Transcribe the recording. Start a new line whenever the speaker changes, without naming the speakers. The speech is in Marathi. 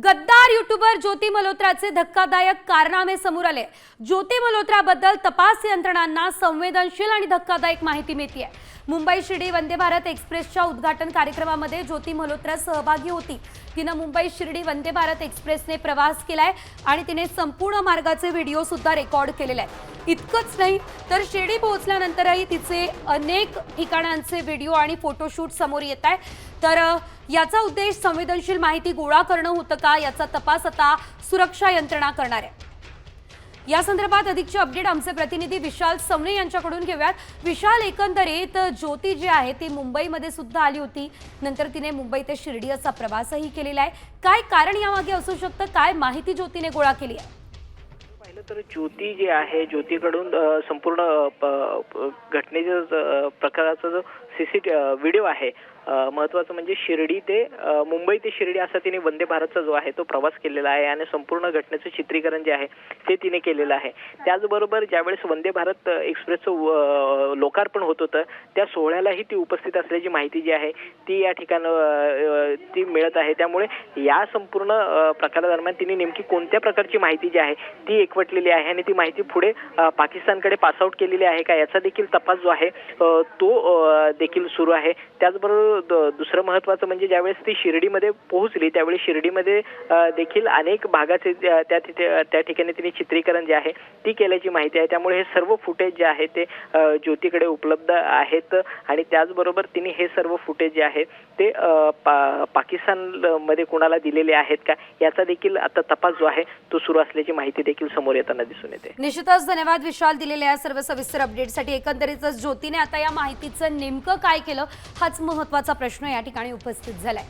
गद्दार युट्यूबर ज्योती मल्होत्राचे धक्कादायक कारनामे समोर आले। ज्योती मल्होत्राबद्दल तपास यंत्रणांना संवेदनशील आणि धक्कादायक माहिती मिळते। मुंबई शिर्डी वंदे भारत एक्सप्रेसच्या उद्घाटन कार्यक्रमामध्ये ज्योती मल्होत्रा सहभागी होती। तिने मुंबई शिर्डी वंदे भारत एक्सप्रेसने प्रवास केलाय आणि तिने संपूर्ण मार्गाचे व्हिडिओ सुद्धा रेकॉर्ड केलेले आहेत। इतकंच नाही तर शिर्डी पोहोचल्यानंतरही तिचे अनेक ठिकाणांचे व्हिडिओ आणि फोटोशूट समोर येत आहे। तर याचा उद्देश संवेदनशील माहिती गोळा करणं होतं का, याचा तपास आता सुरक्षा यंत्रणा करणार आहे। या संदर्भात अधिकचे अपडेट आमचे प्रतिनिधी विशाल सवणे यांच्याकडून घेऊयात। विशाल, एकंदरीत ज्योती जी आहे ती मुंबईमध्ये सुद्धा आली होती, नंतर तिने मुंबई ते शिर्डी असा प्रवासही केलेला आहे। काय कारण यामागे असू शकतं, काय माहिती ज्योतीने गोळा केली आहे?
पाहिलं तर ज्योती जी आहे, ज्योतीकडून संपूर्ण घटनेच्या प्रकाराचा जो व्हिडिओ आहे, महत्त्वाचं म्हणजे शिर्डी ते मुंबई ते शिर्डी असा तिने वंदे भारतचा जो आहे तो प्रवास केलेला आहे आणि संपूर्ण घटनेचं चित्रीकरण जे आहे ते तिने केलेलं आहे। त्याचबरोबर ज्यावेळेस वंदे भारत एक्सप्रेसचं लोकार्पण होत होतं त्या सोहळ्यालाही ती उपस्थित असल्याची माहिती जी आहे ती या ठिकाणी ती मिळत आहे। त्यामुळे या संपूर्ण प्रकारादरम्यान तिने नेमकी कोणत्या प्रकारची माहिती जी आहे ती एकवटलेली आहे आणि ती माहिती पुढे पाकिस्तानकडे पासआउट केलेली आहे का, याचा देखील तपास जो आहे तो देखील सुरू आहे। त्याचबरोबर दुसरं महत्त्वाचं म्हणजे ज्यावेळेस ती शिर्डीमध्ये पोहोचली त्यावेळी शिर्डीमध्ये देखील अनेक भागाचे त्या ठिकाणी तिने चित्रीकरण जे आहे ती केल्याची माहिती आहे। त्यामुळे हे सर्व फुटेज जे आहे ते ज्योतीकडे उपलब्ध आहेत आणि त्याचबरोबर तिने हे सर्व फुटेज जे आहे ते पाकिस्तानमध्ये कुणाला दिलेले आहेत का, याचा देखील आता तपास जो आहे तो सुरू असल्याची माहिती देखील समोर येताना दिसून येते।
निश्चितच धन्यवाद विशाल दिलेल्या सर्व सविस्तर अपडेटसाठी। एकंदरीतच ज्योतीने आता या माहितीचं नेमकं काय केलं हाच महत्त्वाचा प्रश्न या ठिकाणी उपस्थित झालाय।